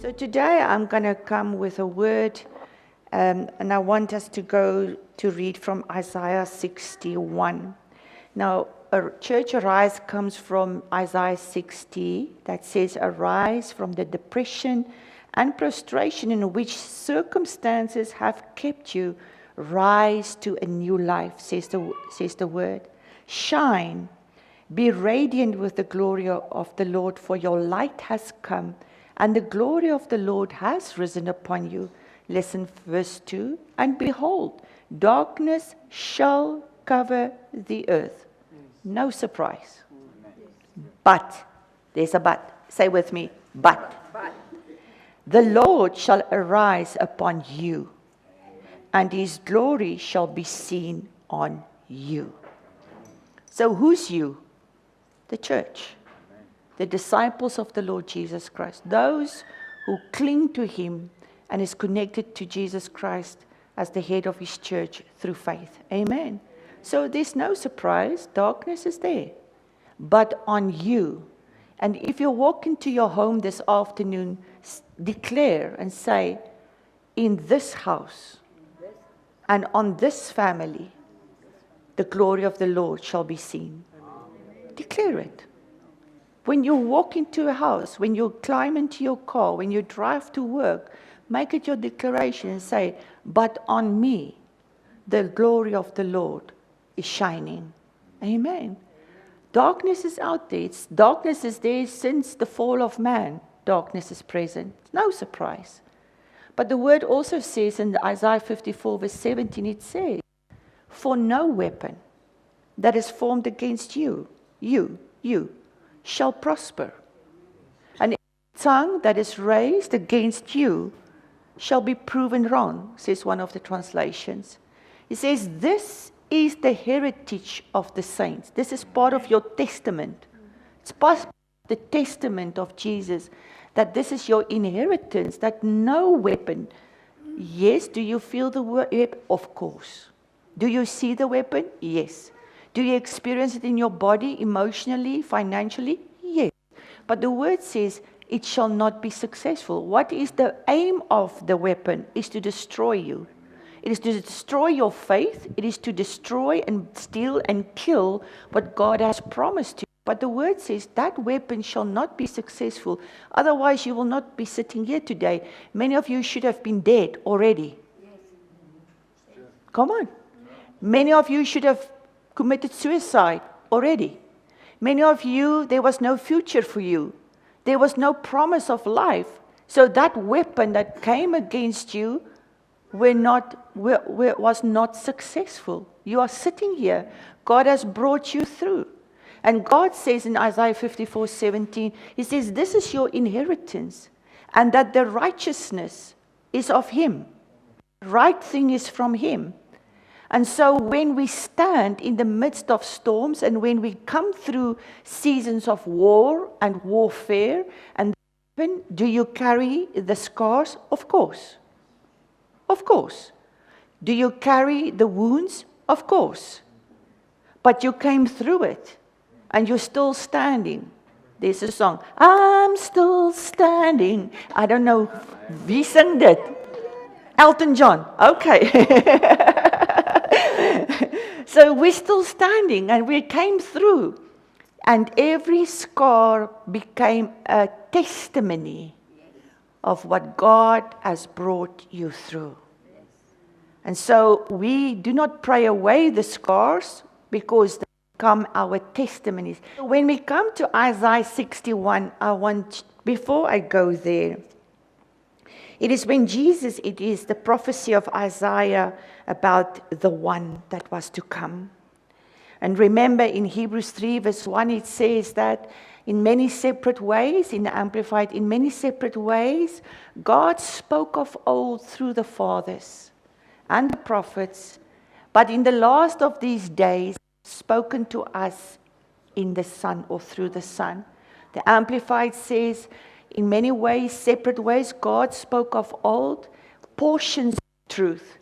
So today I'm going to come with a word, and I want us to go to read from Isaiah 61. Now, Church Arise comes from Isaiah 60 that says, "Arise from the depression and prostration in which circumstances have kept you. Rise to a new life," says the word. "Shine, be radiant with the glory of the Lord, for your light has come, and the glory of the Lord has risen upon you." Listen, verse 2. "And behold, darkness shall cover the earth." No surprise. But, there's a but. Say with me, but. "The Lord shall arise upon you, and his glory shall be seen on you." So who's you? The church. The disciples of the Lord Jesus Christ. Those who cling to him and is connected to Jesus Christ as the head of his church through faith. Amen. So there's no surprise. Darkness is there. But on you. And if you walk into your home this afternoon, declare and say, "In this house and on this family, the glory of the Lord shall be seen." Declare it. When you walk into a house, when you climb into your car, when you drive to work, make it your declaration and say, "But on me, the glory of the Lord is shining." Amen. Darkness is out there. Darkness is there since the fall of man. Darkness is present. No surprise. But the word also says in Isaiah 54 verse 17, it says, "For no weapon that is formed against you, shall prosper. And every tongue that is raised against you shall be proven wrong," says one of the translations. It says, "This is the heritage of the saints." This is part of your testament. It's part of the testament of Jesus, that this is your inheritance, that no weapon. Yes, do you feel the weapon? Of course. Do you see the weapon? Yes. Do you experience it in your body, emotionally, financially? Yes. But the word says it shall not be successful. What is the aim of the weapon? Is to destroy you. It is to destroy your faith. It is to destroy and steal and kill what God has promised you. But the word says that weapon shall not be successful. Otherwise, you will not be sitting here today. Many of you should have been dead already. Come on. Many of you should have committed suicide already. Many of you, there was no future for you. There was no promise of life. So that weapon that came against you was not successful. You are sitting here. God has brought you through. And God says in Isaiah 54:17, he says, "This is your inheritance, and that the righteousness is of him." Right thing is from him. And so when we stand in the midst of storms, and when we come through seasons of war and warfare, and do you carry the scars? Of course. Of course. Do you carry the wounds? Of course. But you came through it, and you're still standing. There's a song, "I'm still standing." I don't know, wie sang dit? Elton John. Okay. So we're still standing, and we came through. And every scar became a testimony of what God has brought you through. And so we do not pray away the scars, because they become our testimonies. When we come to Isaiah 61, before I go there, it is when Jesus, it is the prophecy of Isaiah about the one that was to come. And remember in Hebrews 3 verse 1, it says that in many separate ways, in the Amplified, in many separate ways, God spoke of old through the fathers and the prophets, but in the last of these days, spoken to us in the Son, or through the Son. The Amplified says, in many ways, separate ways, God spoke of old portions of truth.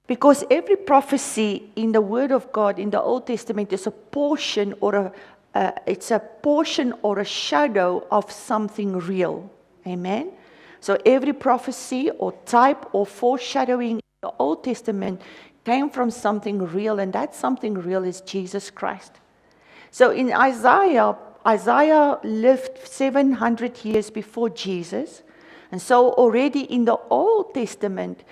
Because every prophecy in the Word of God, in the Old Testament, is a portion or a shadow of something real. Amen? So every prophecy or type or foreshadowing in the Old Testament came from something real, and that something real is Jesus Christ. So in Isaiah lived 700 years before Jesus. And so already in the Old Testament,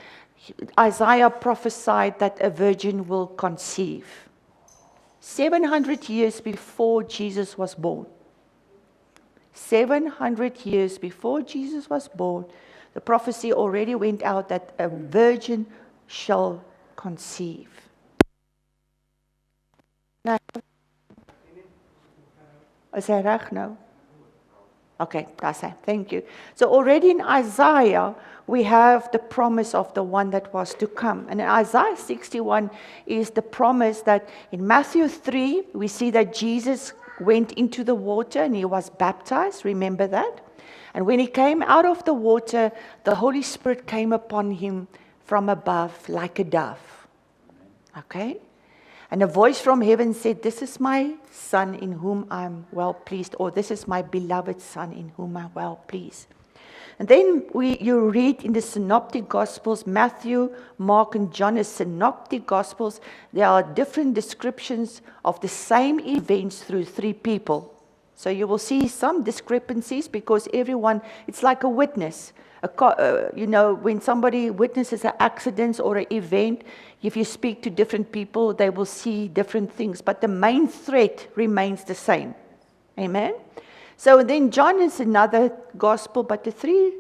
Isaiah prophesied that a virgin will conceive. 700 years before Jesus was born. 700 years before Jesus was born, the prophecy already went out that a virgin shall conceive. Nou, is hy reg nou? Okay, that's it. Thank you. So already in Isaiah, we have the promise of the one that was to come. And in Isaiah 61 is the promise that in Matthew 3, we see that Jesus went into the water and he was baptized. Remember that? And when he came out of the water, the Holy Spirit came upon him from above like a dove. Okay? And a voice from heaven said, "This is my son in whom I'm well pleased," or "This is my beloved son in whom I'm well pleased." And then you read in the Synoptic Gospels, Matthew, Mark, and John as Synoptic Gospels, there are different descriptions of the same events through three people. So you will see some discrepancies because everyone, it's like a witness. When somebody witnesses an accident or an event, if you speak to different people, they will see different things. But the main thread remains the same. Amen? So then John is another gospel, but the three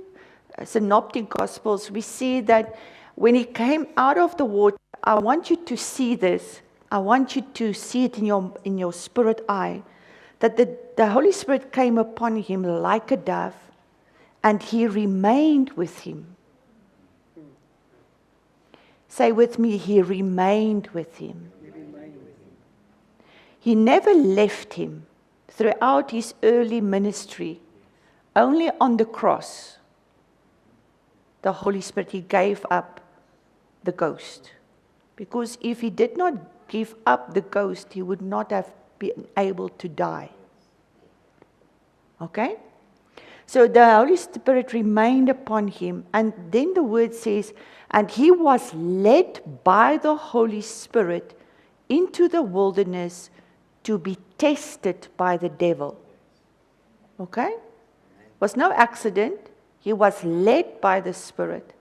synoptic gospels, we see that when he came out of the water, I want you to see this. I want you to see it in your spirit eye, that the Holy Spirit came upon him like a dove, and he remained with him. Say with me, he remained with him. He never left him throughout his early ministry. Only on the cross, the Holy Spirit, he gave up the ghost. Because if he did not give up the ghost, he would not have been able to die. Okay? So the Holy Spirit remained upon him, and then the word says, and he was led by the Holy Spirit into the wilderness to be tested by the devil. Okay? Was no accident. He was led by the Spirit.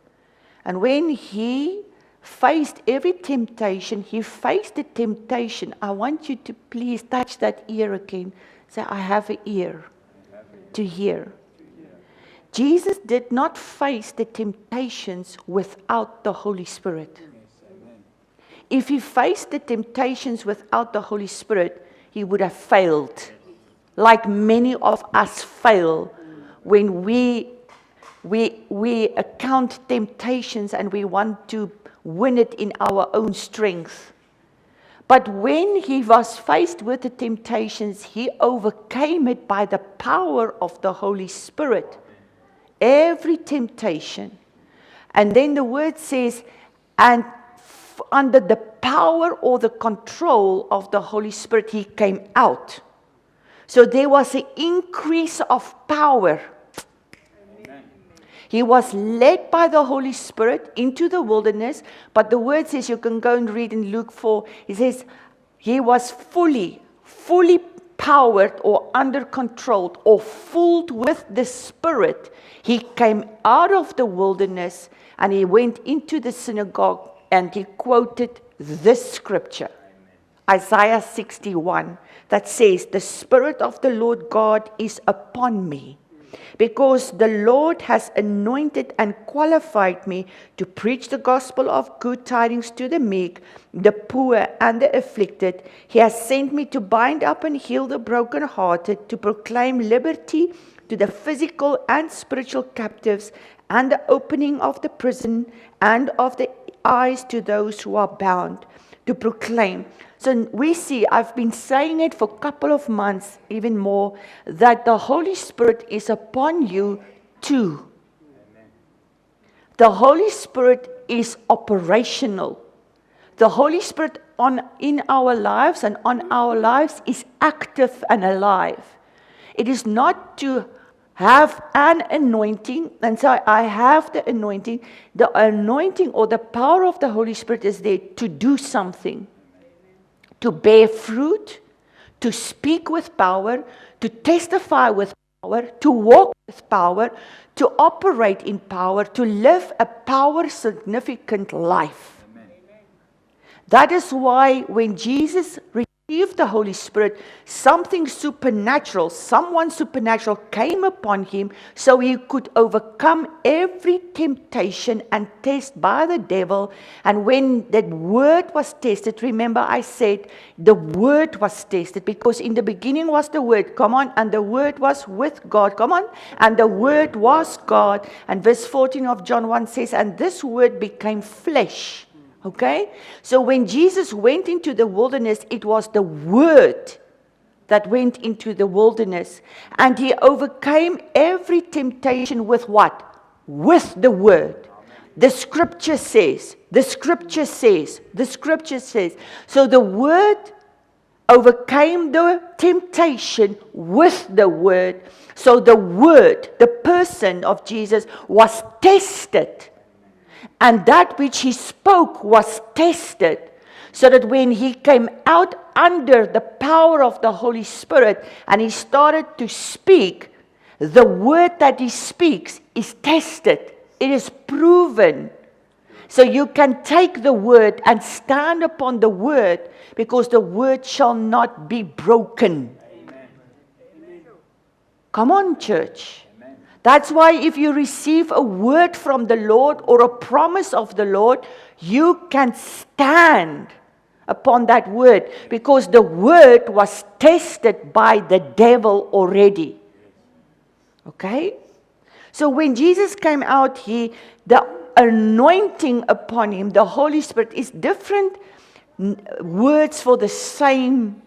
And when he faced every temptation, he faced the temptation. I want you to please touch that ear again. Say, I have an ear to hear. Jesus did not face the temptations without the Holy Spirit. If he faced the temptations without the Holy Spirit, he would have failed. Like many of us fail when we account temptations and we want to win it in our own strength. But when he was faced with the temptations, he overcame it by the power of the Holy Spirit. Every temptation. And then the word says, and under the power or the control of the Holy Spirit, he came out. So there was an increase of power. Amen. He was led by the Holy Spirit into the wilderness, but the word says, you can go and read in Luke 4, it says, he was fully powered or under control or filled with the Spirit. He came out of the wilderness and he went into the synagogue and he quoted this scripture, Isaiah 61, that says, the Spirit of the Lord God is upon me, because the Lord has anointed and qualified me to preach the gospel of good tidings to the meek, the poor and the afflicted. He has sent me to bind up and heal the brokenhearted, to proclaim liberty to the physical and spiritual captives, and the opening of the prison and of the eyes to those who are bound, to proclaim. So we see, I've been saying it for a couple of months, even more, that the Holy Spirit is upon you too. Amen. The Holy Spirit is operational. The Holy Spirit in our lives and on our lives is active and alive. It is not to have an anointing, and so I have the anointing. The anointing or the power of the Holy Spirit is there to do something, to bear fruit, to speak with power, to testify with power, to walk with power, to operate in power, to live a power-significant life. Amen. That is why when Jesus received the Holy Spirit, something supernatural, someone supernatural came upon him so he could overcome every temptation and test by the devil. And when that word was tested, remember I said the word was tested because in the beginning was the word, come on, and the word was with God, come on, and the word was God. And verse 14 of John 1 says, and this word became flesh. Okay? So when Jesus went into the wilderness, it was the word that went into the wilderness. And he overcame every temptation with what? With the word. The scripture says, the scripture says, the scripture says. So the word overcame the temptation with the word. So the word, the person of Jesus was tested. And that which he spoke was tested, so that when he came out under the power of the Holy Spirit and he started to speak, the word that he speaks is tested. It is proven. So you can take the word and stand upon the word because the word shall not be broken. Amen. Come on, church. That's why if you receive a word from the Lord or a promise of the Lord, you can stand upon that word because the word was tested by the devil already. Okay? So when Jesus came out, the anointing upon him, the Holy Spirit, is different words for the same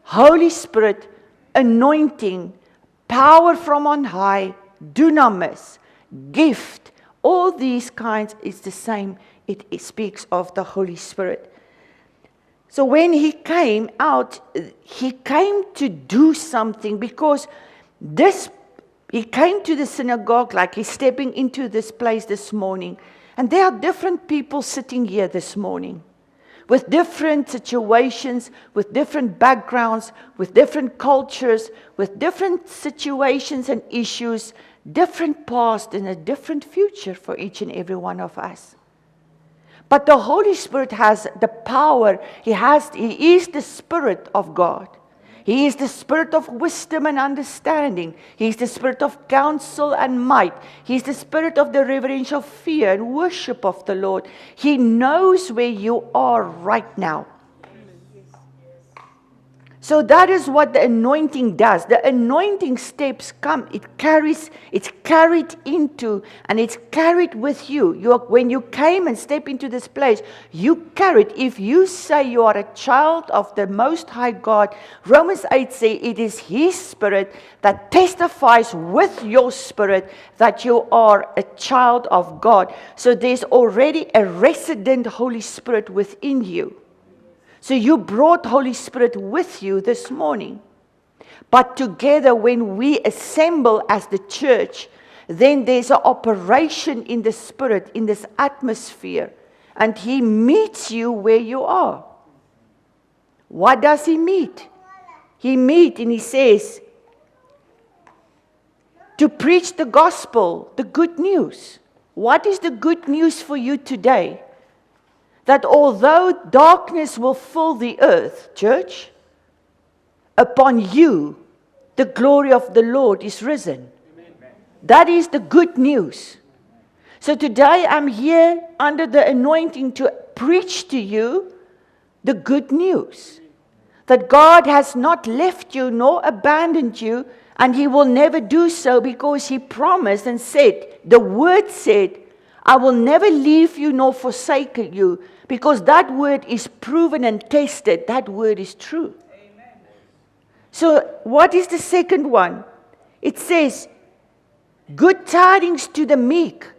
Holy Spirit, anointing, power from on high, dunamis, gift, all these kinds is the same. It speaks of the Holy Spirit. So when he came out, he came to do something because he came to the synagogue like he's stepping into this place this morning. And there are different people sitting here this morning with different situations, with different backgrounds, with different cultures, with different situations and issues, different past and a different future for each and every one of us. But the Holy Spirit has the power. He is the Spirit of God. He is the Spirit of wisdom and understanding. He is the Spirit of counsel and might. He is the Spirit of the reverential fear and worship of the Lord. He knows where you are right now. So that is what the anointing does. The anointing steps come. It's carried into, and it's carried with you. When you came and step into this place, you carried. If you say you are a child of the Most High God, Romans 8 says it is His Spirit that testifies with your spirit that you are a child of God. So there's already a resident Holy Spirit within you. So you brought Holy Spirit with you this morning. But together when we assemble as the church, then there's an operation in the Spirit, in this atmosphere. And He meets you where you are. What does He meet? He meets and He says, to preach the gospel, the good news. What is the good news for you today? That although darkness will fill the earth, church, upon you, the glory of the Lord is risen. Amen. That is the good news. So today I'm here under the anointing to preach to you the good news. That God has not left you nor abandoned you, and He will never do so because He promised and said, the word said, I will never leave you nor forsake you, because that word is proven and tested. That word is true. Amen. So what is the second one? It says, good tidings to the meek.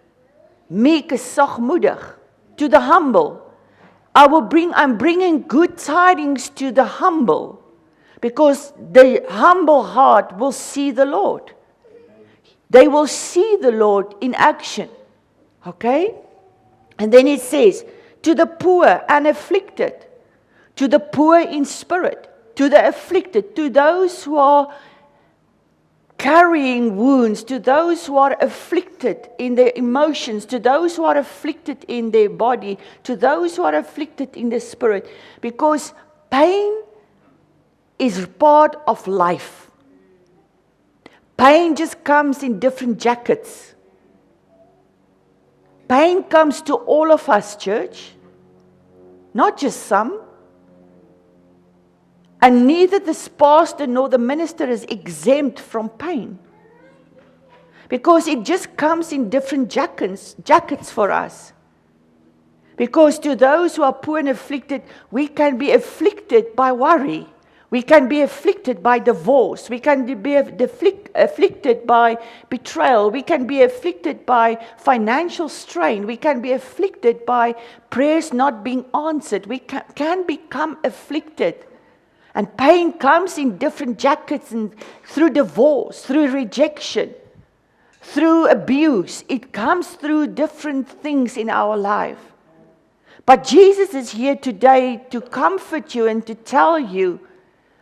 Meek is sagmoedig. To the humble. I'm bringing good tidings to the humble, because the humble heart will see the Lord. They will see the Lord in action. Okay? And then it says, to the poor and afflicted, to the poor in spirit, to the afflicted, to those who are carrying wounds, to those who are afflicted in their emotions, to those who are afflicted in their body, to those who are afflicted in the spirit. Because pain is part of life. Pain just comes in different jackets. Pain comes to all of us, church. Not just some. And neither this pastor nor the minister is exempt from pain. Because it just comes in different jackets for us. Because to those who are poor and afflicted, we can be afflicted by worry. We can be afflicted by divorce. We can be afflicted by betrayal. We can be afflicted by financial strain. We can be afflicted by prayers not being answered. We can become afflicted. And pain comes in different jackets, and through divorce, through rejection, through abuse. It comes through different things in our life. But Jesus is here today to comfort you and to tell you,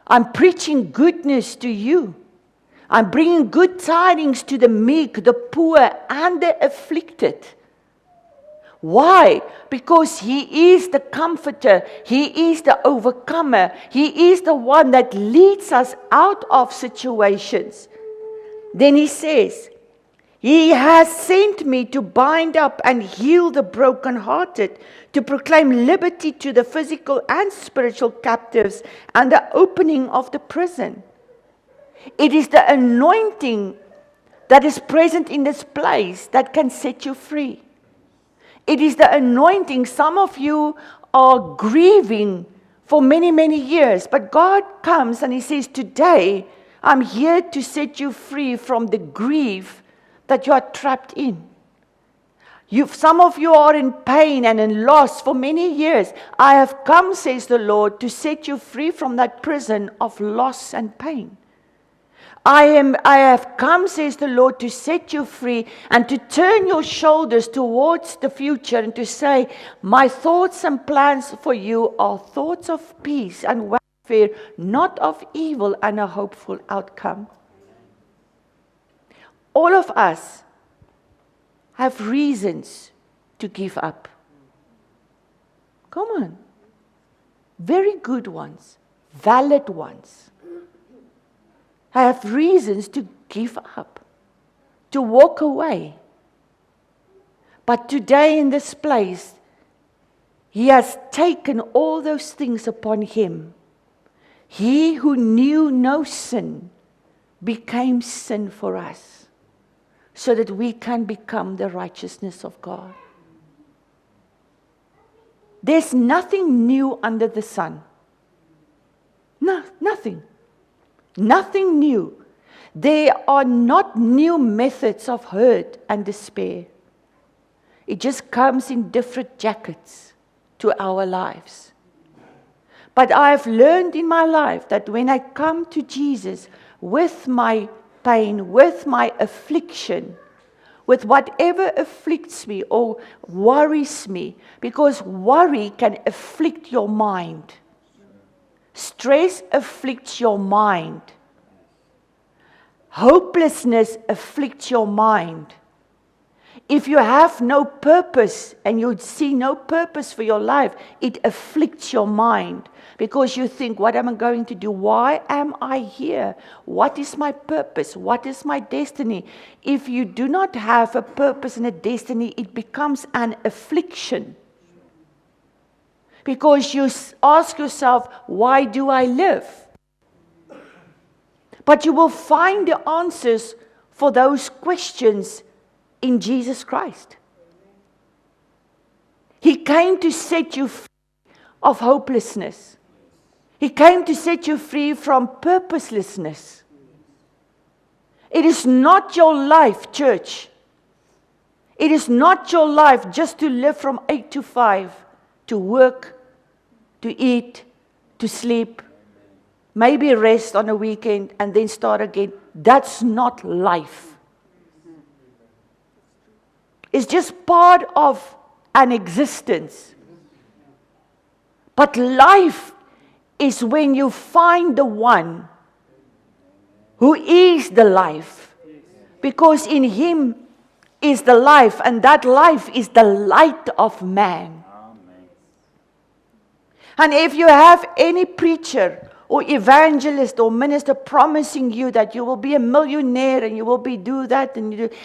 I'm preaching goodness to you. I'm bringing good tidings to the meek, the poor, and the afflicted. Why? Because He is the comforter. He is the overcomer. He is the one that leads us out of situations. Then He says, He has sent me to bind up and heal the brokenhearted, to proclaim liberty to the physical and spiritual captives, and the opening of the prison. It is the anointing that is present in this place that can set you free. It is the anointing. Some of you are grieving for many, many years, but God comes and He says, today I'm here to set you free from the grief that you are trapped in. Some of you are in pain and in loss for many years. I have come, says the Lord, to set you free from that prison of loss and pain. I have come, says the Lord, to set you free and to turn your shoulders towards the future and to say, my thoughts and plans for you are thoughts of peace and welfare, not of evil and a hopeful outcome. All of us have reasons to give up. Come on. Very good ones, valid ones. I have reasons to give up, to walk away. But today in this place, He has taken all those things upon Him. He who knew no sin became sin for us, so that we can become the righteousness of God. There's nothing new under the sun. No, nothing. Nothing new. There are not new methods of hurt and despair. It just comes in different jackets to our lives. But I've learned in my life that when I come to Jesus with my pain, with my affliction, with whatever afflicts me or worries me, because worry can afflict your mind. Stress afflicts your mind. Hopelessness afflicts your mind. If you have no purpose and you see no purpose for your life, it afflicts your mind because you think, what am I going to do? Why am I here? What is my purpose? What is my destiny? If you do not have a purpose and a destiny, it becomes an affliction. Because you ask yourself, why do I live? But you will find the answers for those questions in Jesus Christ. He came to set you free of hopelessness. He came to set you free from purposelessness. It is not your life, church. It is not your life just to live from 8 to 5. To work, to eat, to sleep, maybe rest on a weekend and then start again. That's not life. is just part of an existence. But life is when you find the one who is the life. Because in him is the life, and that life is the light of man. And if you have any preacher or evangelist or minister promising you that you will be a millionaire and you will be do that and you do,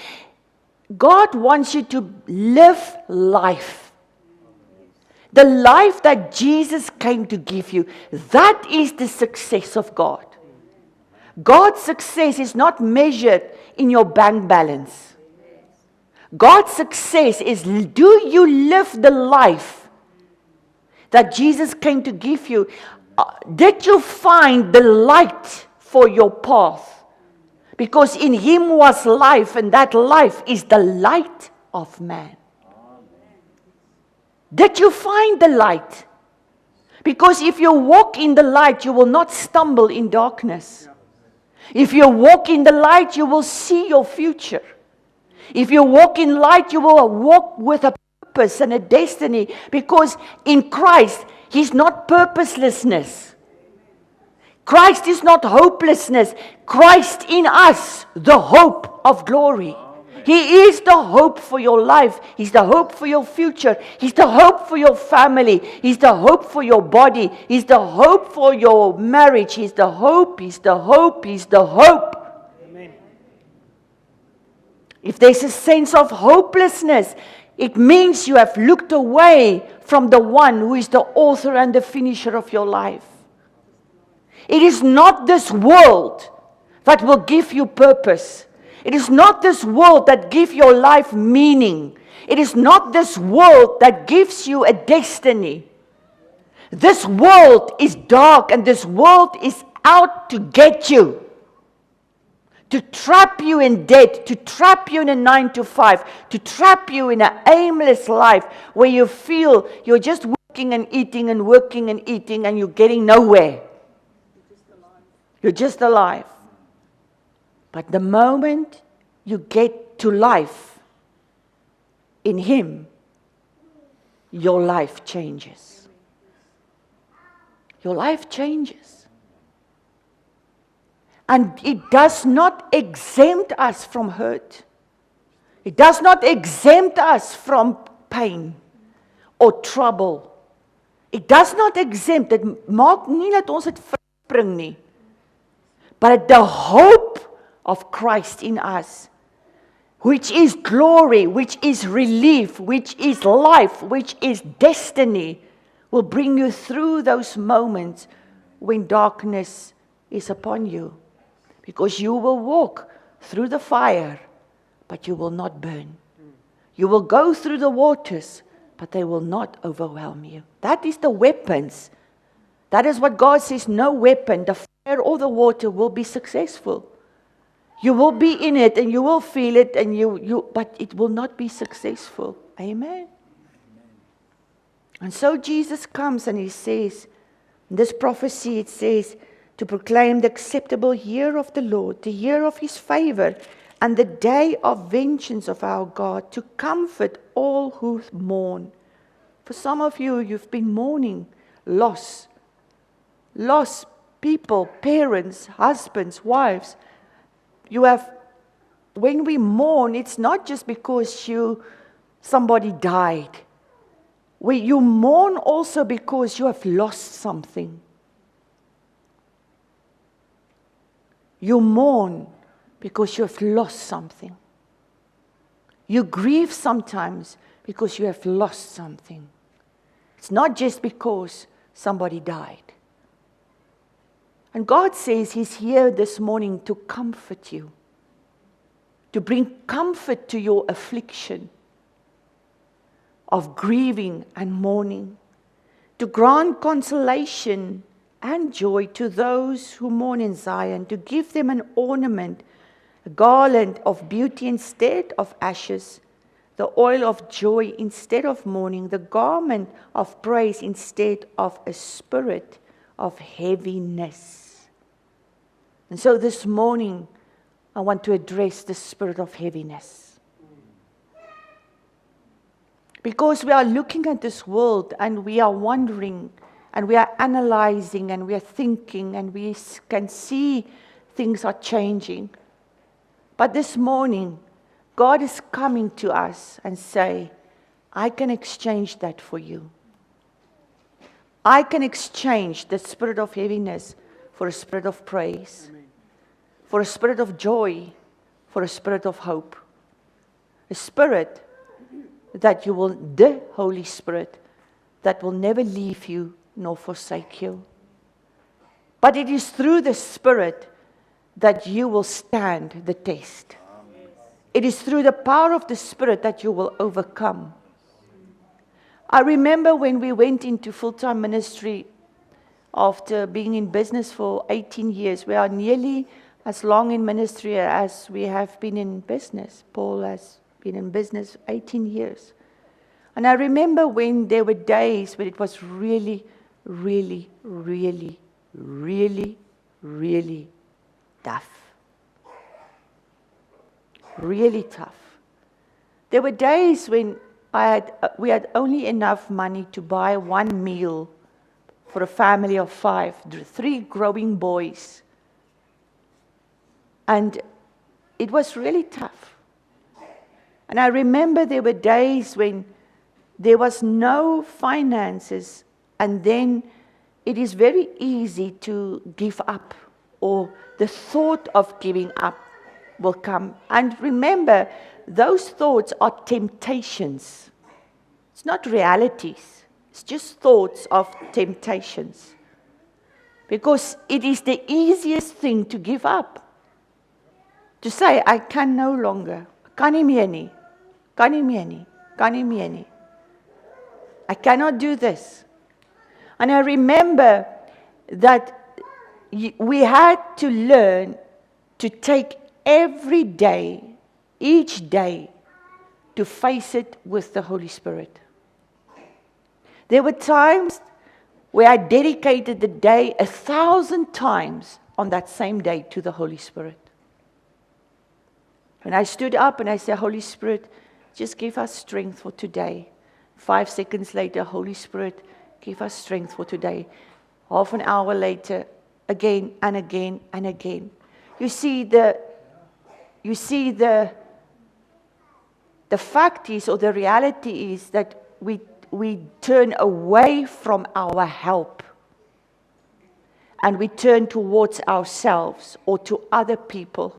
God wants you to live life. The life that Jesus came to give you. That is the success of God. God's success is not measured in your bank balance. God's success is, do you live the life that Jesus came to give you? Did you find the light for your path? Because in him was life, and that life is the light of man. Did you find the light? Because if you walk in the light, you will not stumble in darkness. If you walk in the light, you will see your future. If you walk in light, you will walk with a purpose and a destiny. Because in Christ, he's not purposelessness. Christ is not hopelessness. Christ in us, the hope of glory. He is the hope for your life. He's the hope for your future. He's the hope for your family. He's the hope for your body. He's the hope for your marriage. He's the hope. He's the hope. He's the hope. Amen. If there's a sense of hopelessness, it means you have looked away from the one who is the author and the finisher of your life. It is not this world that will give you purpose. It is not this world that gives your life meaning. It is not this world that gives you a destiny. This world is dark, and this world is out to get you. To trap you in debt, to trap you in a 9-to-5, to trap you in an aimless life where you feel you're just working and eating and working and eating and you're getting nowhere. You're just alive. But the moment you get to life in him, your life changes. Your life changes. And it does not exempt us from hurt. It does not exempt us from pain or trouble. It does not exempt. Dit maak nie dat ons dit verspring nie. But the hope of Christ in us, which is glory, which is relief, which is life, which is destiny, will bring you through those moments when darkness is upon you. Because you will walk through the fire, but you will not burn. You will go through the waters, but they will not overwhelm you. That is the weapons. That is what God says, no weapon, the fire or the water will be successful. You will be in it and you will feel it, and but it will not be successful. Amen. And so Jesus comes and he says, in this prophecy it says, to proclaim the acceptable year of the Lord, the year of his favor, and the day of vengeance of our God, to comfort all who mourn. For some of you, you've been mourning loss. Loss, people, parents, husbands, wives. When we mourn, it's not just because somebody died. You mourn also because you have lost something. You mourn because you have lost something. You grieve sometimes because you have lost something. It's not just because somebody died. And God says he's here this morning to comfort you, to bring comfort to your affliction of grieving and mourning, to grant consolation and joy to those who mourn in Zion, to give them an ornament, a garland of beauty instead of ashes, the oil of joy instead of mourning, the garment of praise instead of a spirit of heaviness. And so this morning, I want to address the spirit of heaviness. Because we are looking at this world and we are wondering and we are analyzing and we are thinking and we can see things are changing. But this morning, God is coming to us and say, I can exchange that for you. I can exchange the spirit of heaviness for a spirit of praise, for a spirit of joy, for a spirit of hope. A spirit that you will, the Holy Spirit, that will never leave you nor forsake you. But it is through the Spirit that you will stand the test. It is through the power of the Spirit that you will overcome. I remember when we went into full-time ministry after being in business for 18 years. We are nearly as long in ministry as we have been in business. Paul has been in business 18 years. And I remember when there were days when it was really, really, really, really, really tough. Really tough. There were days when we had only enough money to buy one meal for a family of 5, 3 growing boys. And it was really tough. And I remember there were days when there was no finances, and then it is very easy to give up, or the thought of giving up will come. And remember, those thoughts are temptations. It's not realities. It's just thoughts of temptations. Because it is the easiest thing to give up. To say, I can no longer. Kan nie meer nie. Kan nie meer nie. Kan nie meer nie. I cannot do this. And I remember that we had to learn to take every day, each day, to face it with the Holy Spirit. There were times where I dedicated the day 1,000 times on that same day to the Holy Spirit. When I stood up and I said, Holy Spirit, just give us strength for today. 5 seconds later, Holy Spirit, give us strength for today. Half an hour later, again and again and again. You see, the fact is, or the reality is, that we turn away from our help and we turn towards ourselves or to other people.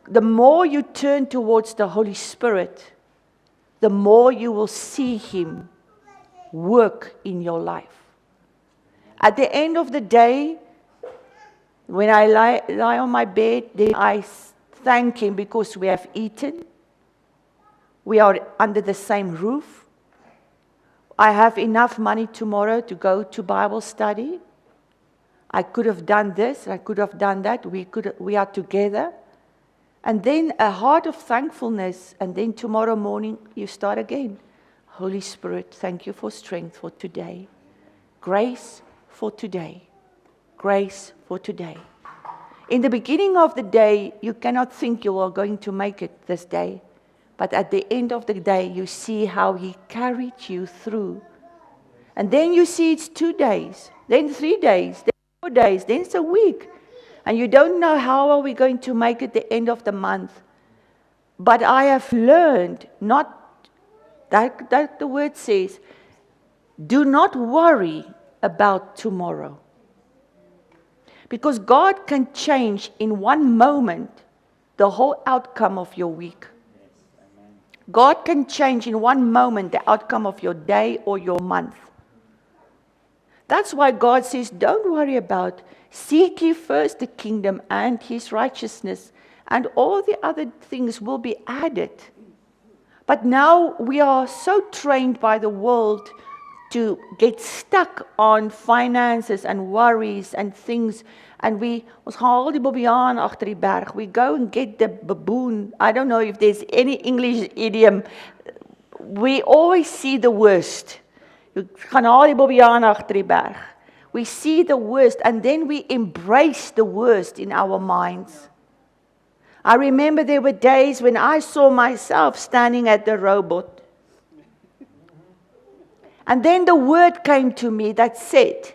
The more you turn towards the Holy Spirit, the more you will see Him work in your life. At the end of the day, when I lie on my bed, then I thank Him because we have eaten. We are under the same roof. I have enough money tomorrow to go to Bible study. I could have done this, I could have done that. We are together. And then a heart of thankfulness, and then tomorrow morning you start again. Holy Spirit, thank you for strength for today. Grace for today. Grace for today. In the beginning of the day, you cannot think you are going to make it this day. But at the end of the day, you see how He carried you through. And then you see it's 2 days, then 3 days, then 4 days, then it's a week. And you don't know how are we going to make it the end of the month. But I have learned, not that the word says, do not worry about tomorrow. Because God can change in one moment the whole outcome of your week. God can change in one moment the outcome of your day or your month. That's why God says, don't worry about, seek ye first the kingdom and His righteousness, and all the other things will be added. But now we are so trained by the world to get stuck on finances and worries and things, and ons haal die bobbejaan agter die berg. We go and get the baboon. I don't know if there's any English idiom. We always see the worst. You gaan haal die bobbejaan agter die berg. We see the worst, and then we embrace the worst in our minds. I remember there were days when I saw myself standing at the robot. And then the word came to me that said,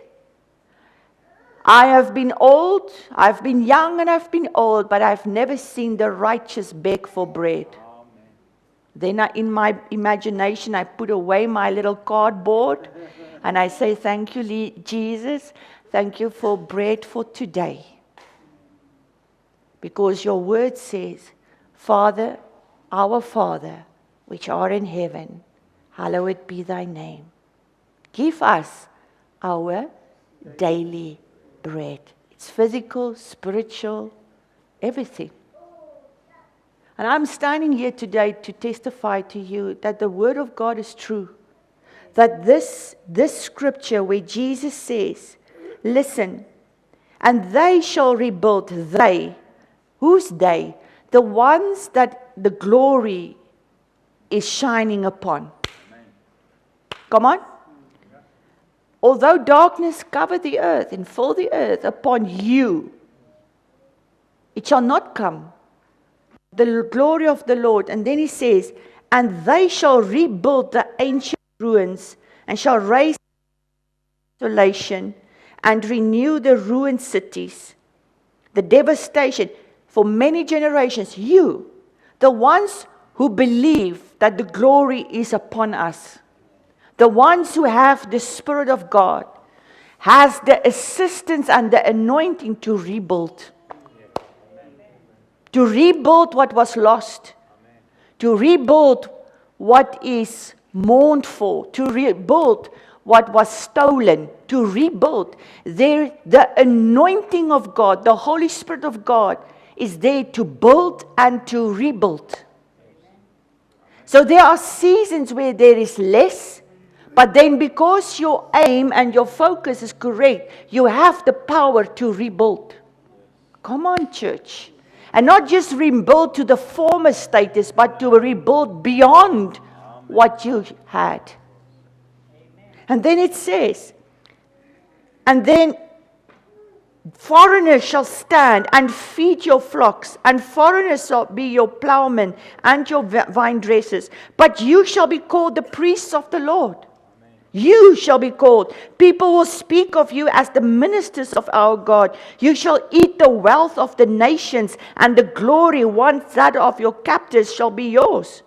I have been old, I've been young and I've been old, but I've never seen the righteous beg for bread. Then in my imagination, I put away my little cardboard and I say, thank you, Jesus. Thank you for bread for today. Because your word says, Father, our Father, which art in heaven, hallowed be thy name. Give us our daily bread. It's physical, spiritual, everything. And I'm standing here today to testify to you that the word of God is true. That this scripture where Jesus says, listen, and they shall rebuild, they. Who's they? The ones that the glory is shining upon. Come on. Although darkness cover the earth and fill the earth, upon you it shall not come the glory of the Lord. And then he says, and they shall rebuild the ancient ruins and shall raise desolation and renew the ruined cities. The devastation for many generations. You, the ones who believe that the glory is upon us, the ones who have the Spirit of God, has the assistance and the anointing to rebuild. To rebuild what was lost. To rebuild what is mourned for. To rebuild what was stolen. To rebuild. The anointing of God, the Holy Spirit of God, is there to build and to rebuild. So there are seasons where there is less, but then because your aim and your focus is correct, you have the power to rebuild. Come on, church. And not just rebuild to the former status, but to rebuild beyond what you had. And then it says, and then foreigners shall stand and feed your flocks, and foreigners shall be your plowmen and your vine dressers. But you shall be called the priests of the Lord. You shall be called. People will speak of you as the ministers of our God. You shall eat the wealth of the nations, and the glory once that of your captors shall be yours.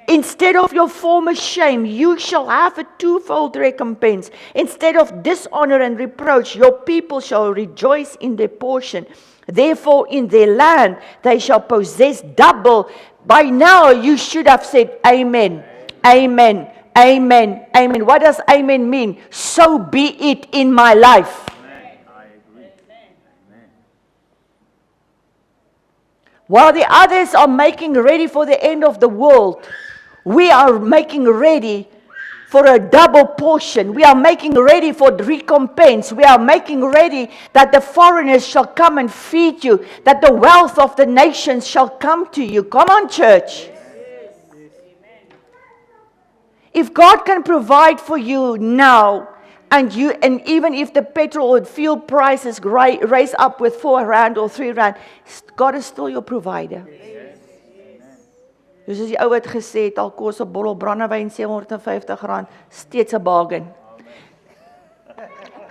Instead of your former shame, you shall have a twofold recompense. Instead of dishonor and reproach, your people shall rejoice in their portion. Therefore, in their land, they shall possess double. By now, you should have said, Amen, Amen, Amen, Amen. What does Amen mean? So be it in my life. Amen. I agree. Amen. While the others are making ready for the end of the world, we are making ready for a double portion. We are making ready for recompense. We are making ready that the foreigners shall come and feed you, that the wealth of the nations shall come to you. Come on, church. If God can provide for you now, and even if the petrol and fuel prices raise up with 4 rand or 3 rand, God is still your provider. Dus as die ou het gesê het, al kos 'n bottel brandewyn R750, steeds 'n bargain.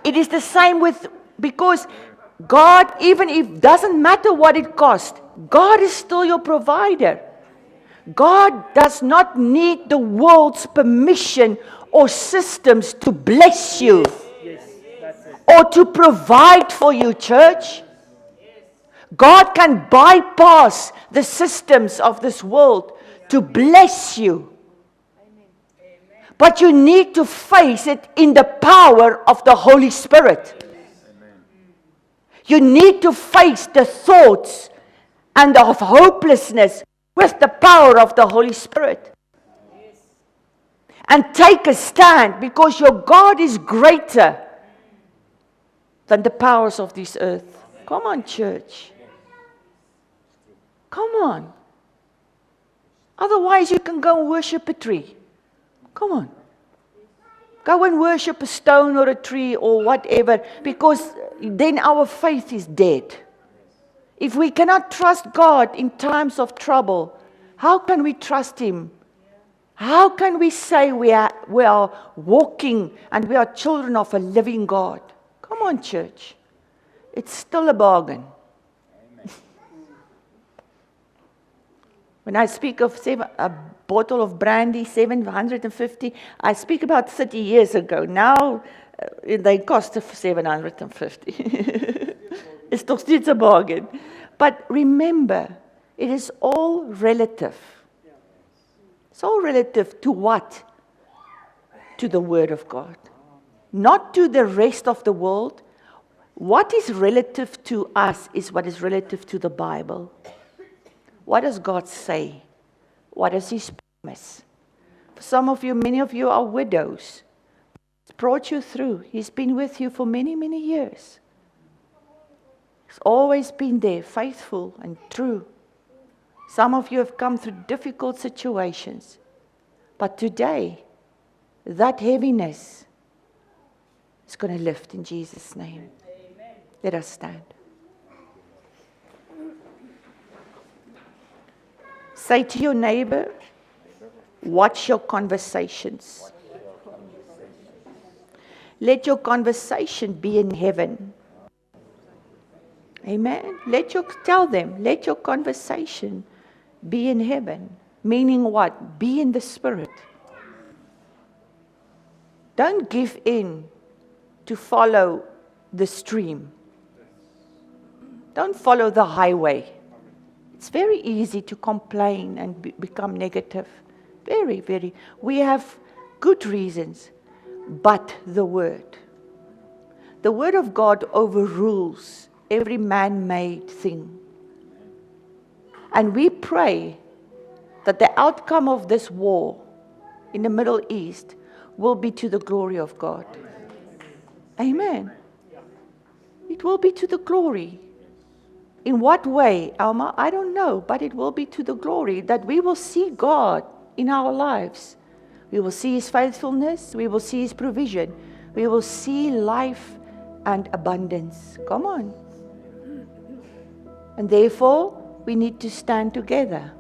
It is the same with, because God, even if doesn't matter what it costs, God is still your provider. God does not need the world's permission or systems to bless you or to provide for you, church. God can bypass the systems of this world to bless you. But you need to face it in the power of the Holy Spirit. You need to face the thoughts and of hopelessness with the power of the Holy Spirit. And take a stand, because your God is greater than the powers of this earth. Come on, church. Come on. Otherwise, you can go and worship a tree. Come on. Go and worship a stone or a tree or whatever, because then our faith is dead. If we cannot trust God in times of trouble, how can we trust Him? How can we say we are walking and we are children of a living God? Come on, church. It's still a bargain. When I speak of a bottle of brandy, 750, I speak about 30 years ago. Now, they cost 750. It's nog steeds a bargain. But remember, it is all relative. It's all relative to what? To the Word of God. Not to the rest of the world. What is relative to us is what is relative to the Bible. What does God say? What is His promise? For some of you, many of you are widows. He's brought you through. He's been with you for many, many years. He's always been there, faithful and true. Some of you have come through difficult situations. But today, that heaviness is going to lift in Jesus' name. Amen. Let us stand. Say to your neighbor, watch your conversations. Let your conversation be in heaven. Amen. Tell them, let your conversation be in heaven. Meaning what? Be in the Spirit. Don't give in to follow the stream. Don't follow the highway. It's very easy to complain and become negative. Very, very. We have good reasons, but the Word of God overrules every man-made thing. And we pray that the outcome of this war in the Middle East will be to the glory of God. Amen. It will be to the glory. In what way, Alma? I don't know, but it will be to the glory that we will see God in our lives. We will see His faithfulness. We will see His provision. We will see life and abundance. Come on. And therefore, we need to stand together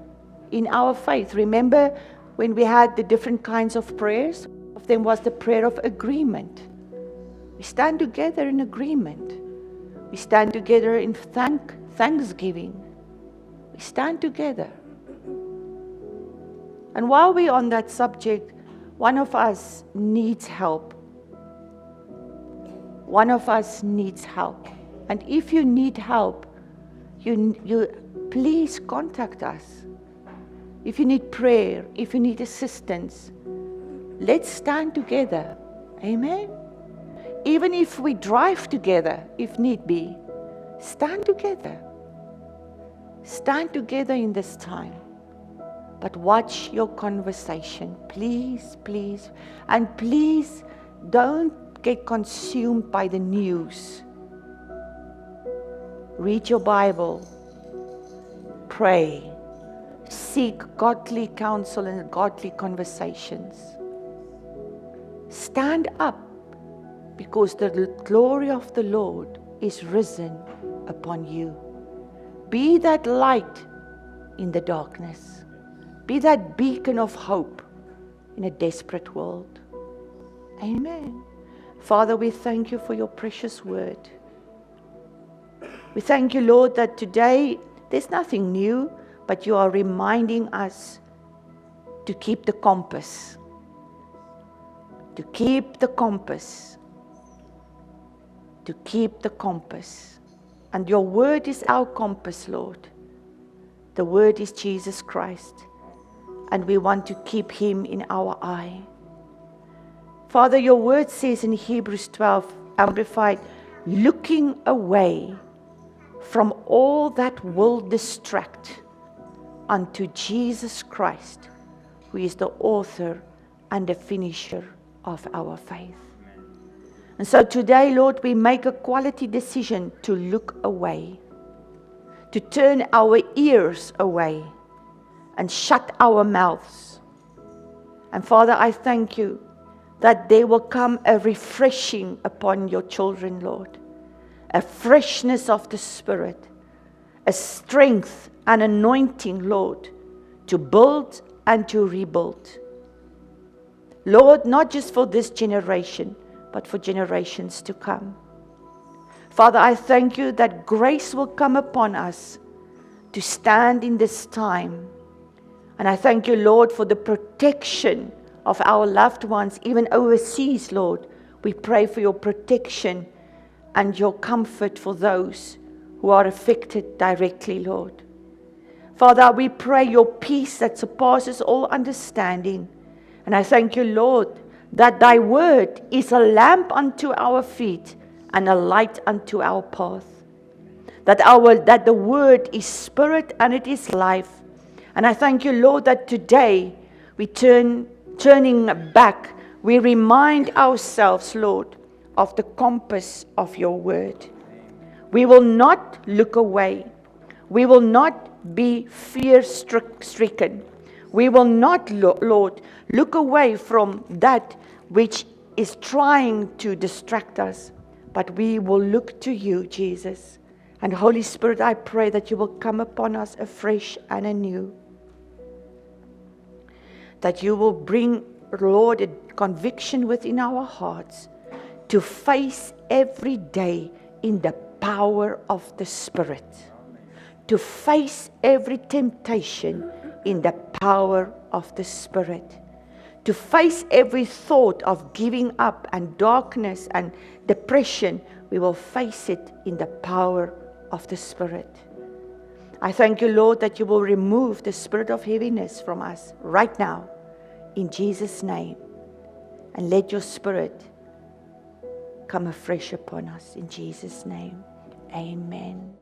in our faith. Remember when we had the different kinds of prayers? One of them was the prayer of agreement. We stand together in agreement. We stand together in thanksgiving. We stand together. And while we're on that subject, one of us needs help. One of us needs help. And if you need help, you please contact us. If you need prayer, if you need assistance, let's stand together. Amen. Even if we drive together, if need be, stand together. Stand together in this time. But watch your conversation. Please, please. And please don't get consumed by the news. Read your Bible. Pray. Seek godly counsel and godly conversations. Stand up, because the glory of the Lord is risen upon you. Be that light in the darkness. Be that beacon of hope in a desperate world. Amen. Father, we thank you for your precious word. We thank you, Lord, that today there's nothing new, but you are reminding us to keep the compass. To keep the compass. To keep the compass. And your word is our compass, Lord. The word is Jesus Christ. And we want to keep him in our eye. Father, your word says in Hebrews 12, Amplified, looking away from all that will distract unto Jesus Christ, who is the author and the finisher of our faith. And so today, Lord, we make a quality decision to look away, to turn our ears away and shut our mouths. And Father, I thank you that there will come a refreshing upon your children, Lord. A freshness of the Spirit, a strength and anointing, Lord, to build and to rebuild. Lord, not just for this generation, but for generations to come. Father, I thank you that grace will come upon us to stand in this time. And I thank you, Lord, for the protection of our loved ones, even overseas, Lord. We pray for your protection and your comfort for those who are affected directly, Lord. Father, we pray your peace that surpasses all understanding. And I thank you, Lord, that thy word is a lamp unto our feet and a light unto our path. That the word is spirit and it is life. And I thank you, Lord, that today we turning back, we remind ourselves, Lord, of the compass of your word. We will not look away. We will not be fear-stricken. We will not, Lord, look away from that which is trying to distract us. But we will look to you, Jesus. And Holy Spirit, I pray that you will come upon us afresh and anew. That you will bring, Lord, a conviction within our hearts to face every day in the power of the Spirit. To face every temptation in the power of the Spirit. To face every thought of giving up and darkness and depression, we will face it in the power of the Spirit. I thank you, Lord, that you will remove the spirit of heaviness from us right now, in Jesus' name. And let your Spirit come afresh upon us, in Jesus' name. Amen.